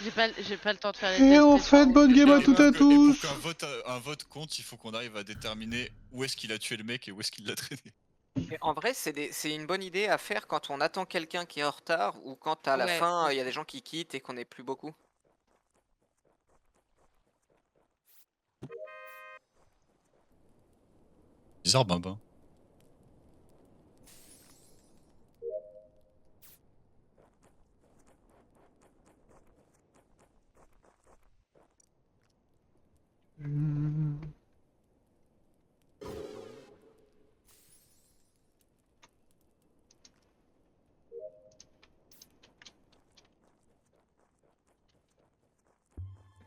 J'ai pas le temps de faire les Et tests. en fait, bonne game à toutes et à Et pour tous. qu'un vote compte, il faut qu'on arrive à déterminer où est-ce qu'il a tué le mec et où est-ce qu'il l'a traîné. Et en vrai, c'est une bonne idée à faire quand on attend quelqu'un qui est en retard ou quand à la Ouais. fin il y a des gens qui quittent et qu'on n'est plus beaucoup. Bizarre, ben.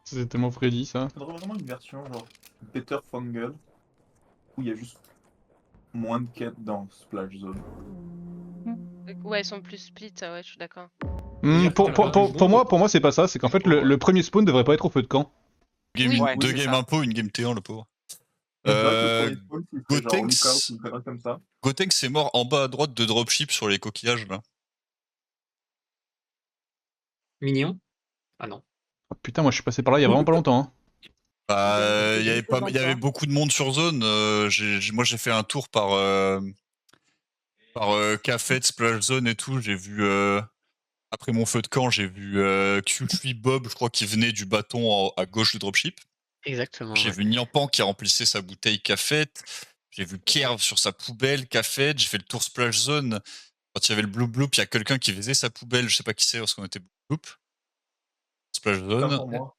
C'est tellement Freddy ça. Il faudrait vraiment une version genre Better Fungal où il y a juste moins de quêtes dans Splash Zone. Ouais, ils sont plus split, ouais, je suis d'accord. Pour moi, c'est pas ça. C'est qu'en fait, le premier spawn devrait pas être au feu de camp. Game Ouais, deux c'est games ça. impo, une game T1, le pauvre. C'est vrai que le premier spawn, c'est genre Gotenks- Lookout ou une connerie comme ça. Gotenks c'est mort en bas à droite de dropship sur les coquillages là. Mignon. Ah non. Oh, putain, moi je suis passé par là il y a vraiment pas longtemps. Hein. Bah, il y avait beaucoup de monde sur zone. Moi j'ai fait un tour par Café, Splash Zone et tout. J'ai vu après mon feu de camp, j'ai vu Q3 Bob, je crois, qui venait du bâton à gauche du dropship. Exactement. J'ai vu Niampan qui remplissait sa bouteille Cafette. J'ai vu Kerv sur sa poubelle Cafette. J'ai fait le tour Splash Zone. Quand il y avait le Bloop Bloop, il y a quelqu'un qui faisait sa poubelle. Je sais pas qui c'est parce qu'on était Bloop Bloop. Splash Pas Zone. pour moi.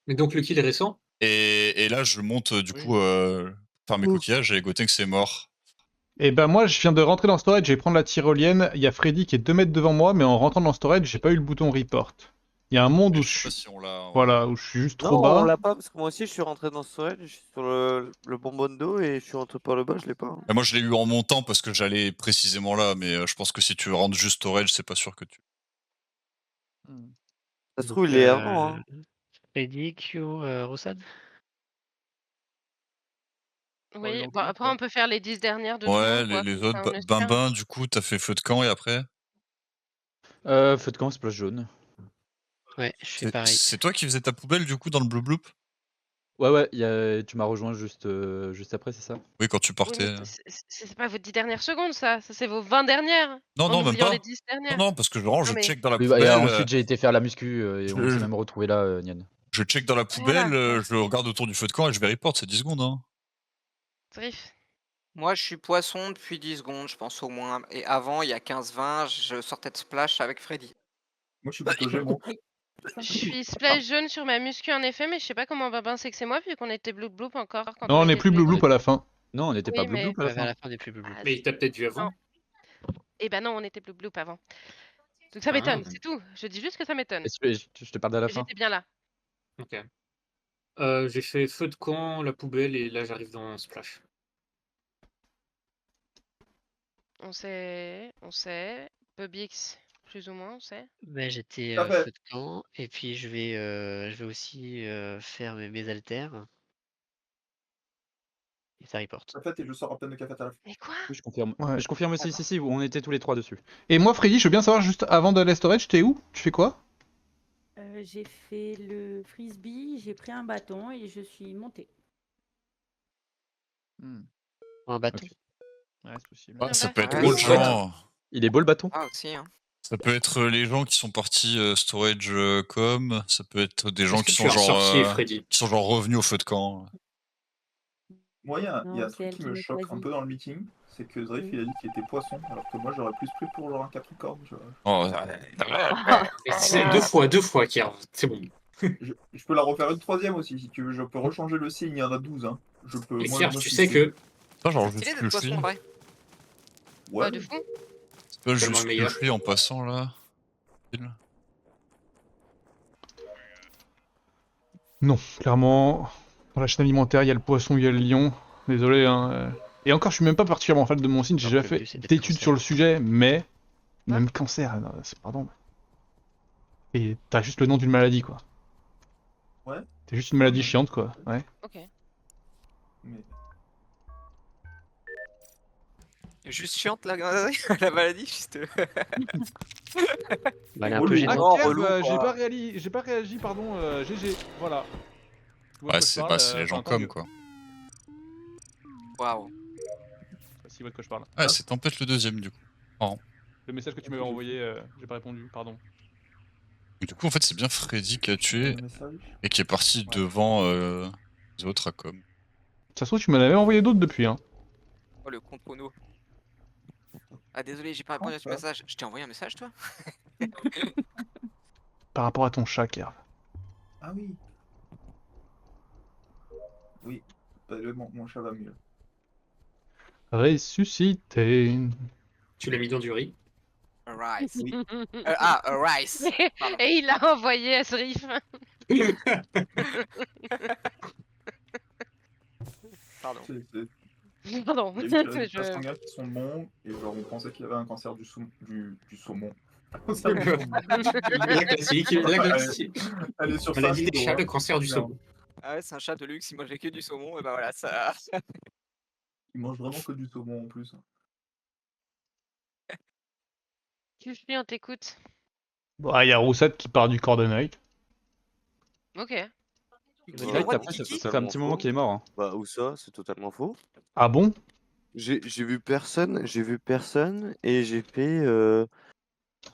Mais donc le kill est récent. Et là, je monte du coup faire mes coquillages et Gotenks c'est mort. Et ben moi, je viens de rentrer dans le storage, je vais prendre la tyrolienne. Il y a Freddy qui est 2 mètres devant moi, mais en rentrant dans le storage, j'ai pas eu le bouton report. Il y a un monde où Je sais je pas suis. si on l'a. Voilà, où je suis juste Non, trop on bas. l'a pas parce que moi aussi je suis rentré dans ce storage, je suis sur le bonbon d'eau et je suis rentré par le bas, je l'ai pas. Et moi, je l'ai eu en montant parce que j'allais précisément là, mais je pense que si tu rentres juste storage, c'est pas sûr que tu. Ça se trouve, il est avant. Hein. Freddy, Q, Roussad. Oui, bon, après on peut faire les 10 dernières de tout le Ouais, monde, quoi. les Enfin, autres, on espère. Bim, du coup, t'as fait feu de camp et après Feu de camp, splash jaune. Ouais, je fais pareil. C'est toi qui faisais ta poubelle du coup dans le Blue Bloop? Ouais, tu m'as rejoint juste après, c'est ça? Oui, quand tu Oui, partais. mais c'est pas vos 10 dernières secondes, ça. Ça, c'est vos 20 dernières. Non, En non, même oubliant pas. les 10 dernières. Non, parce que vraiment, je Non, mais- check dans la Oui, poubelle. et ensuite j'ai été faire la muscu et on je- s'est même retrouvé là, Nian. Je check dans la poubelle, je regarde autour du feu de camp et je vais report, c'est 10 secondes. Hein. Drift. Moi, je suis poisson depuis 10 secondes, je pense au moins. Et avant, il y a 15-20, je sortais de Splash avec Freddy. Moi, je suis plutôt Gémeaux. Je suis splash jaune sur ma muscu en effet, mais je sais pas comment Babin sait que c'est moi vu qu'on était bloop bloop encore. Quand Non, on était est plus tous les blue deux. bloop à la fin. Non, on n'était Oui, pas blue mais- bloop à la À fin. la fin des plus blue blue. Ah, Mais il t'a peut-être vu avant. Non. Eh ben non, on était bloop bloop avant. Donc ça m'étonne, c'est tout. Je dis juste que ça m'étonne. Je te parle de la fin. J'étais bien là. Ok. J'ai fait feu de camp, la poubelle et là j'arrive dans Splash. On sait. Bubix, plus ou moins, on sait. Ben, j'étais Tout à fait. feu de camp et puis je vais aussi faire mes haltères. Et ça reporte. En fait, et je sors à peine de café à la fin. Mais quoi? Oui, je confirme. Ouais. Je confirme aussi, si, on était tous les trois dessus. Et moi, Freddy, je veux bien savoir juste avant d'aller à storage, t'es où? Tu fais quoi? J'ai fait le frisbee, j'ai pris un bâton et je suis montée. Un bâton. Ok. Ouais, c'est possible. Ah, ça peut être Ouais, autre c'est gens. Il est beau le bâton? Ah, aussi, hein. Ça peut être les gens qui sont partis storage com, ça peut être des gens Est-ce que qui tu sont es ressorti, genre Freddy? qui sont genre revenus au feu de camp. Moi, il y a Non, un c'est truc elle qui qui me m'a choque un choisi. peu dans le meeting, c'est que Zreif, il a dit qu'il était poisson, alors que moi, j'aurais plus pris pour genre un capricorne. Tu vois. Oh, Mais c'est deux fois, Kierv. C'est bon. Je peux la refaire une troisième aussi, si tu veux. Je peux rechanger le signe, il y en a 12. Hein. Je peux. Mais moi, Kierv, me tu sais fixer. que ça genre Stylé juste d'être poisson, en vrai. Ouais. Ouais, de fou. C'est pas Tellement juste le que meilleur. je suis en passant là. Non, clairement, dans la chaîne alimentaire, il y a le poisson, il y a le lion. Désolé, hein. Et encore, je suis même pas particulièrement fan de mon signe, j'ai Alors déjà que le fait but, c'est d'être d'études cancer. sur le sujet, mais. Même cancer, non, pardon. Et t'as juste le nom d'une maladie, quoi. Ouais. C'est juste une maladie chiante, quoi. Ouais. Ok. Mais... Juste chiante la, la maladie, juste. Bah, elle est un Oh, peu le- gênante. Oh, Kev, relou, quoi. j'ai pas réagi, pardon, GG, voilà. Tu vois de Ouais, quoi je c'est parle, les gens enfin, tant comme mieux. quoi. Waouh. Si vous voyez de quoi je parle. Ouais, Ah, c'est Tempête le deuxième du coup. le message que tu m'avais envoyé, j'ai pas répondu, pardon. Du coup, en fait, c'est bien Freddy qui a tué Un message. et qui est parti Ouais. devant les autres à com. Ça se trouve, tu m'en avais envoyé d'autres depuis, hein. Oh, le contre-nous. Ah, désolé, j'ai pas répondu à ce message. Je t'ai envoyé un message, toi? Par rapport à ton chat, Kev. Ah oui. Oui. Bah, mon chat va mieux. Ressuscité. Tu l'as mis dans du riz. A rice. Oui. A rice. Pardon. Et il l'a envoyé à Srif. Pardon. Pardon. Il y a eu des Je- sanguins qui sont bons et genre on pensait qu'il y avait un cancer du saumon. Cancer du saumon. La classique, la classique. Elle est sur On a sa dit des vidéo, chats, hein. le cancer du Merde. saumon. Ah ouais, c'est un chat de luxe, il mangeait que du saumon, et bah voilà, ça. Il mange vraiment que du saumon en plus. Tu fais, on t'écoute. Bon, il y a Roussette qui part du corps de Night. Ok. Le Le Night, roi de après, Kiki. Ça fait un petit moment qu'il est mort. Hein. Bah, où ça? C'est totalement faux. Ah bon? J'ai vu personne, et j'ai fait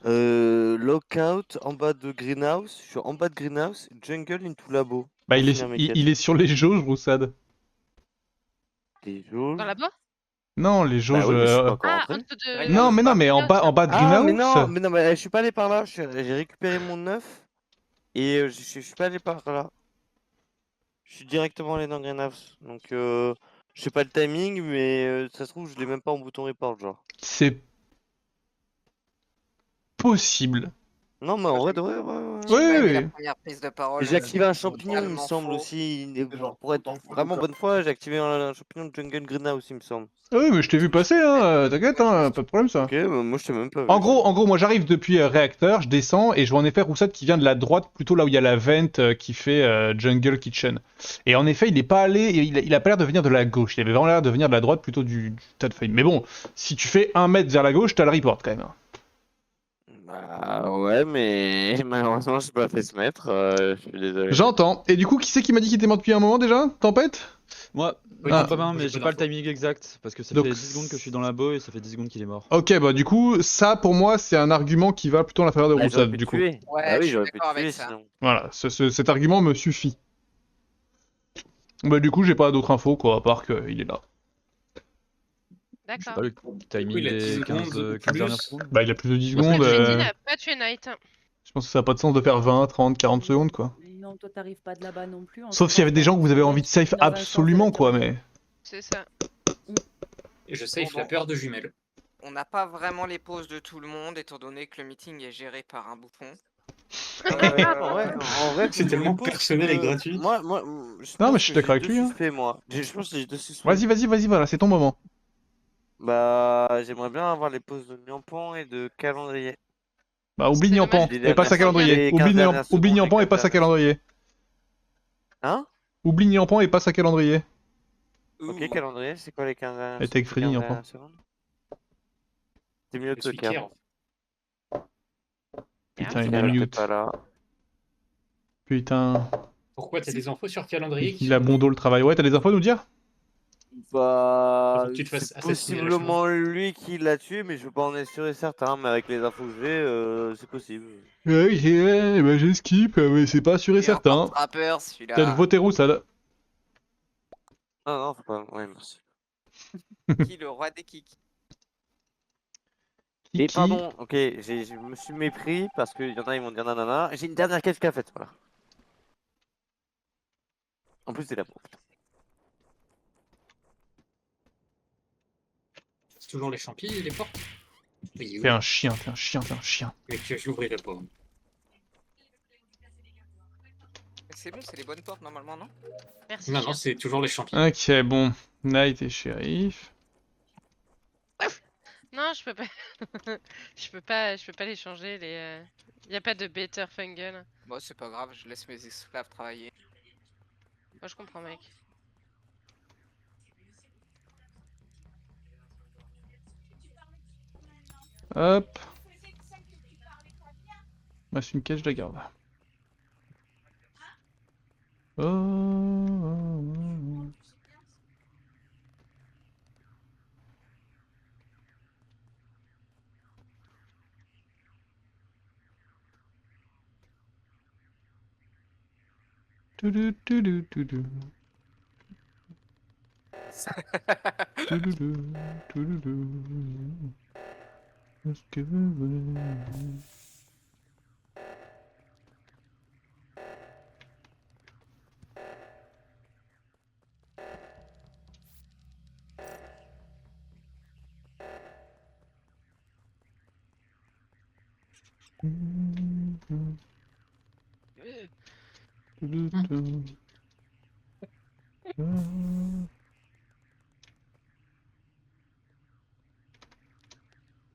lockout en bas de greenhouse. Je suis en bas de greenhouse, jungle into labo. Bah, Pour il finir est, mes il, quêtes. il est sur les jauges, Roussade. Des jauges. Dans la-bas? Non, les Bah jauges. oui, mais je suis pas encore Ah, rentré. en dessous de. Non, mais non, mais en bas de Ah, mais Greenhouse. non, mais je suis pas allé par là. J'ai récupéré mon œuf et je suis pas allé par là. Je suis directement allé dans Greenhouse. Donc, je sais pas le timing, mais ça se trouve, je l'ai même pas en bouton report, genre. C'est possible. Non, mais en vrai, de vrai, ouais. Oui, J'ai pas aimé oui, la oui. première prise de parole. J'ai activé un champignon, il me totalement semble faux. aussi. genre, Pour être dans le vraiment protocole. bonne foi, j'ai activé un champignon de Jungle Greenhouse, il me semble. Ah oui, mais je t'ai vu passer, hein, t'inquiète, hein, pas de problème ça. Ok, bah, moi je t'ai même pas vu. En gros, moi j'arrive depuis réacteur, je descends et je vois en effet Roussette qui vient de la droite, plutôt là où il y a la vente qui fait Jungle Kitchen. Et en effet, il est pas allé, il a pas l'air de venir de la gauche, il avait vraiment l'air de venir de la droite, plutôt du tas de feuilles. Mais bon, si tu fais 1 mètre vers la gauche, t'as le report quand même. Bah ouais, mais malheureusement, je pas fait se mettre. Je suis désolé. J'entends. Et du coup, qui c'est qui m'a dit qu'il était mort depuis un moment déjà? Tempête? Moi, Oui, Ah. pas bien, mais j'ai j'ai pas pas le d'infos. timing exact. Parce que ça Donc, fait 10 secondes que je suis dans la boue et ça fait 10 secondes qu'il est mort. Ok, bah du coup, ça pour moi c'est un argument qui va plutôt en la faveur de Bah, j'aurais Roussette pu du te coup. tuer. Ouais, Bah je oui, suis j'aurais pu d'accord te tuer avec ça. sinon. Voilà, cet argument me suffit. Bah du coup, j'ai pas d'autres infos quoi, à part qu'il est là. Je sais D'accord. pas le timing il a 10 des 15, secondes 15 dernières plus. secondes. Bah il a plus de 10 Moi, c'est secondes. le Freddy n'a pas tué Knight. Je pense que ça a pas de sens de faire 20, 30, 40 secondes quoi. Non, toi t'arrives pas de là-bas non plus. on Sauf se s'il y avait des gens que vous avez envie de transforme safe dans un sens de la absolument quoi, turquie. mais... C'est ça. Et je safe Bon, la donc, peur de jumelles. on n'a pas vraiment les pauses de tout le monde, étant donné que le meeting est géré par un bouffon. En vrai, C'est tellement personnel et gratuit. Moi, Non, mais je suis d'accord avec lui, hein. Suspect, moi. Je pense que j'ai 2 suspects. Vas-y, voilà, c'est ton moment. Bah, j'aimerais bien avoir les pauses de Niampon et de calendrier. Bah oublie C'est Niampan dommage et passe à que ça calendrier. Les 15 Oublie dernières oublie secondes, Niampan les et passe à 15 dernières calendrier. Hein? Oublie Niampan et passe à calendrier. Ok, Ouh. calendrier, c'est quoi les 15 dernières Et t'es avec Freddy, les 15 Niampon. dernières secondes? C'est mieux Je de suis Kerb. Kerb. Putain, il Kerb, a t'es mute. pas là. Putain. Pourquoi t'as des infos sur calendrier qui Il a sont- bon dos le travail. Ouais, t'as des infos à nous dire? Bah, Faut que tu te fasses c'est assassiner possiblement lui qui l'a tué, mais je veux pas en être sûr et certain. Mais avec les infos que j'ai, c'est possible. Ouais, j'ai skip, mais c'est pas sûr et Il est un certain. rattrapeur, Peut-être celui-là. voter Roussade. Non, faut pas. Ouais, merci. Qui, le roi des kicks? Et Kiki. pardon, ok, je me suis mépris parce qu'il y en a, ils vont dire nanana. J'ai une dernière quête qu'a faite, voilà. En plus, c'est la pauvre. C'est toujours les champis et les portes. Oui, T'es un chien, t'es un chien, t'es un chien. mais que j'ouvrirai pas. C'est bon, c'est les bonnes portes normalement, non? Merci. Non, chien. non, c'est toujours les champis. Ok, bon. Knight et shérif. Non, je peux pas. je peux pas les changer. Y a pas de better fungal. Bon, c'est pas grave, je laisse mes esclaves travailler. Moi, je comprends, mec. Hop. Bah, c'est une caisse, je la garde. Oh. Toudou, toudou, toudou. Toudoudou, toudoudou. Est-ce que vous voulez... Toudoudou.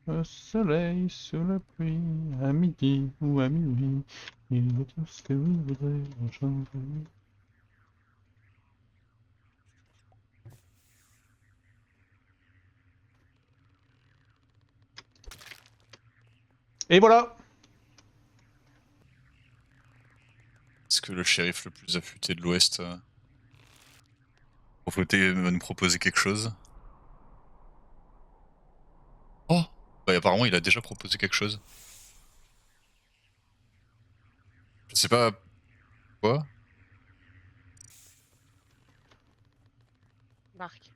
Au soleil, sous la pluie, à midi ou à minuit, il est tout ce que vous voudrez en change. Et voilà! Est-ce que le shérif le plus affûté de l'Ouest va nous proposer quelque chose? Oh! Bah apparemment il a déjà proposé quelque chose. Je sais pas... Quoi? Marc.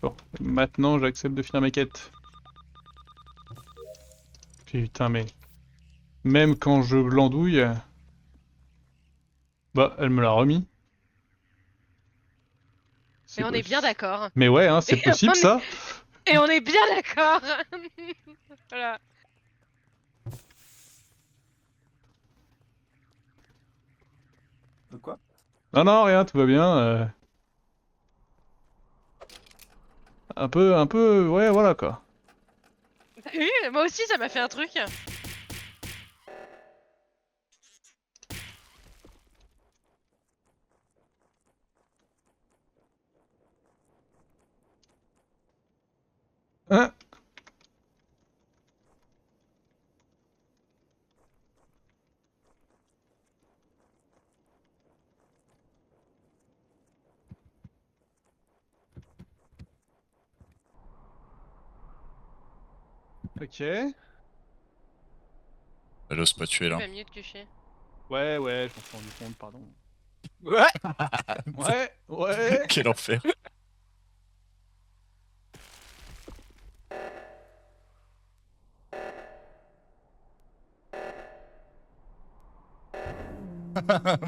Bon, maintenant j'accepte de finir mes quêtes. Putain mais... Même quand je glandouille... Bah, elle me l'a remis. Et on est bien d'accord. Mais ouais, hein, c'est Et possible on est- ça. Et on est bien d'accord. Voilà. De quoi? Non, non, rien, tout va bien. Un peu, ouais, voilà quoi. T'as vu? Moi aussi, ça m'a fait un truc. Hein? Ok. Elle ose pas tuer là. Pas mieux que chier. Ouais, ouais, je m'en suis rendu compte, pardon. Ouais. Ouais, ouais. Quel enfer.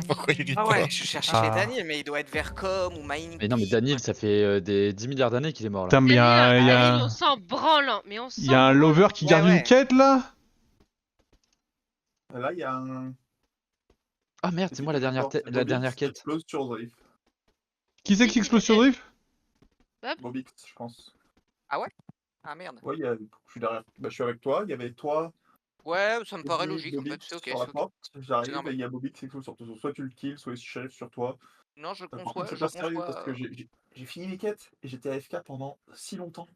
Pourquoi il rit Ah pas? ouais, je cherchais Ah. chez Daniel, mais il doit être Vercom ou Mining. Mais non, mais Daniel, ça fait des 10 milliards d'années qu'il est mort là. Putain, mais On s'en branle, hein, mais on s'en y a un branle. lover qui Ouais, garde une ouais. quête là? Là, il y a un. Ah merde, c'est moi la dernière, la dernière quête. Explose sur Drift. Qui c'est qui explose sur Drift? Bobix, je pense. Ah merde. Ouais, je suis derrière. Bah, je suis avec toi. Il y avait toi. Ouais, ça me paraît Bobix, logique en fait. C'est ok. sur la c'est ok. porte. J'arrive normal. et il y a Bobix qui explose sur toi. Soit tu le kills, soit il shérif sur toi. Non, je Par conçois. contre, c'est Je pas sérieux conçois, parce que j'ai fini mes quêtes et j'étais AFK pendant si longtemps.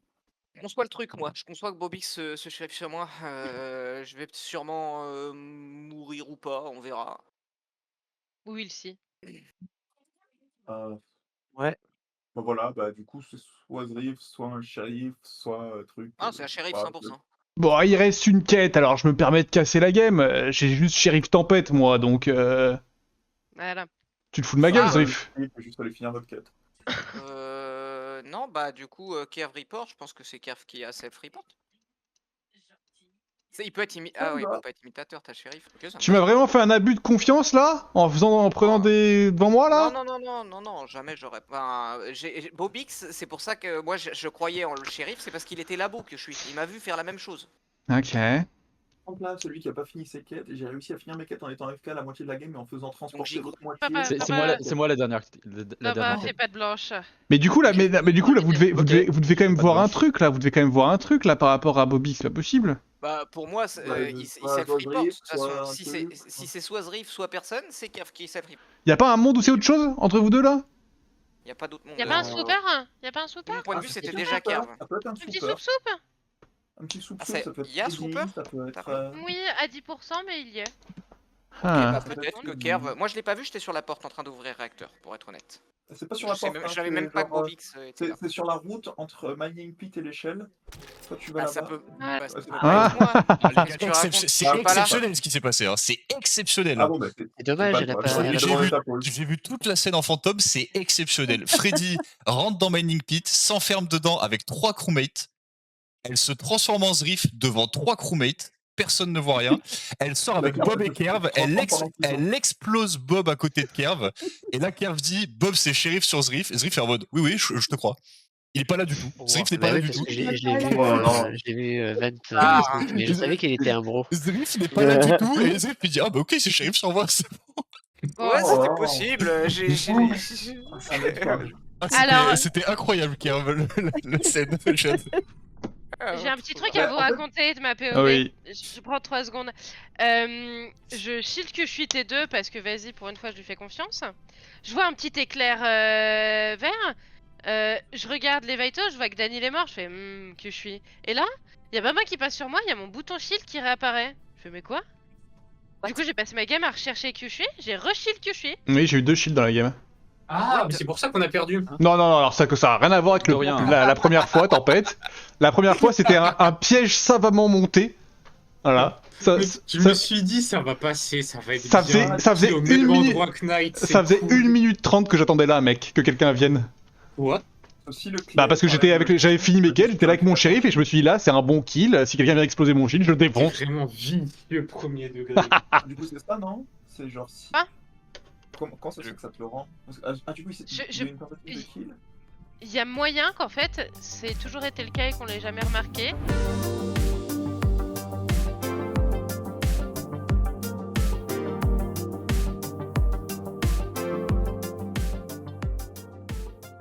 je conçois le truc, moi. Je conçois que Bobix se shérif sur moi. Je vais sûrement mourir ou pas, on verra. Ou il si. Ouais. Bah voilà, bah du coup, c'est soit Drift, soit un shérif, soit truc. Ah, c'est un shérif, bah, 100%. Bon, il reste une quête, alors je me permets de casser la game. J'ai juste Shérif Tempête, moi, donc... Voilà. Tu te fous de ma gueule, Ah, Drift? Il faut juste aller finir notre quête. Non, bah du coup, Kerv Report, je pense que c'est Kerv qui a self-report. Il peut être Ah oui, il peut pas être imitateur, t'as shérif. Ok, ça me Tu va. m'as vraiment fait un abus de confiance, là? En prenant des... devant moi, là? Non, jamais j'aurais pas. Bobix, c'est pour ça que moi je croyais en le shérif, c'est parce qu'il était labo que je suis. Il m'a vu faire la même chose. Ok. Par contre, là, celui qui a pas fini ses quêtes, et j'ai réussi à finir mes quêtes en étant AFK à la moitié de la game et en faisant transporter j'y l'autre Papa, moitié. C'est moi la dernière. Papa, fais pas de blanche. Mais du coup, là, mais du coup, là, vous devez Ok. quand même Pas de voir un blanche. truc, là. Vous devez quand même voir un truc, là, par rapport à Bobby, c'est pas possible. Bah, pour moi, il soit s'affriporte. De Zriff, toute façon, soit un si truc. c'est soit Zriff, soit personne, c'est Kerv qui s'affriporte. Y a pas un monde où c'est autre chose entre vous deux là? Y a pas d'autre monde. Y'a pas un Euh, swooper? Y'a pas un De swooper? mon point de Ah, vue, ça c'était peut déjà être un Kerv. swooper, ça peut être un Un petit swooper. soup-soup? Un petit soupe, Ah, ça peut être y a Freddy, swooper ça peut être. Oui, à 10%, mais il y est. Ah. Bah, ça peut peut-être être que une- Kerv. Moi, je l'ai pas vu, j'étais sur la porte en train d'ouvrir réacteur, pour être honnête. C'est pas sur la Je porte. hein, savais c'est même pas que genre, Bobix était là. c'est sur la route entre Mining Pit et l'échelle. Toi, tu vas Ah, là-bas. ça peut. Ah. Bah, ça peut Ah. pas être moi. Ah, les gars, Qu'est-ce que tu racontes? c'est Je suis pas là. exceptionnel ce qui s'est passé, hein. C'est exceptionnel. Ah bon, bah, c'est dommage, pas elle a toi, pas- j'aurais elle a dû pas- demander ta pause. J'ai vu toute la scène en fantôme, c'est exceptionnel. Freddy rentre dans Mining Pit, s'enferme dedans avec 3 crewmates. Elle se transforme en Zriff devant 3 crewmates. Personne ne voit rien. Elle sort avec D'accord, Bob et parce que Kerv. tu te transformes pendant qu'ils Elle explose Bob à côté de Kerv. Et là, Kerv dit Bob, c'est shérif sur Zriff. Zriff est en mode oui, oui, je te crois. Il est pas là du tout. Zriff n'est pas Bah là oui, du parce tout. que je l'ai vu 20 Ah. mais je savais qu'il était un bro. Zriff n'est pas là du tout. Et Zriff lui dit ah bah ok, c'est shérif sur moi. c'est bon. Ouais, Oh. c'était possible. Un mec, quoi. Ah, Alors- c'était incroyable, Kerv, la scène. J'ai un petit truc à vous en fait- raconter de ma POV. Ah oui. Je prends 3 secondes. Je shield que je suis T2 parce que vas-y, pour une fois, je lui fais confiance. Je vois un petit éclair vert. Je regarde les vitaux, je vois que Daniel est mort. Je fais que je suis. Et là, il y a Baba qui passe sur moi, il y a mon bouton shield qui réapparaît. Je fais mais quoi? Du coup, j'ai passé ma game à rechercher Kyushui, j'ai re-shield Kyushui. Oui, j'ai eu 2 shields dans la game. Ah, mais c'est pour ça qu'on a perdu. Non, non, non, alors ça a rien à voir avec De rien. la première fois, Tempête. La première fois, c'était un piège savamment monté. Voilà. Ça, Je ça- me suis dit, ça va passer, ça va être Ça bien. ça faisait Au une même minute- endroit que Knight, c'est ça faisait cool. 1 minute 30 que j'attendais là, mec, que quelqu'un vienne. What? Aussi le Bah parce que j'avais fini mes kills, j'étais là avec mon shérif et je me suis dit là, c'est un bon kill. Si quelqu'un vient exploser mon shield, je le C'est défonce. vraiment vicieux premier degré. Du coup, c'est ça, non? C'est genre si. Ah. Comment ça se fait que ça te le rend? Parce que- Ah, du coup, il y a une tentative de kill? Il y a moyen qu'en fait, c'est toujours été le cas et qu'on l'ait jamais remarqué.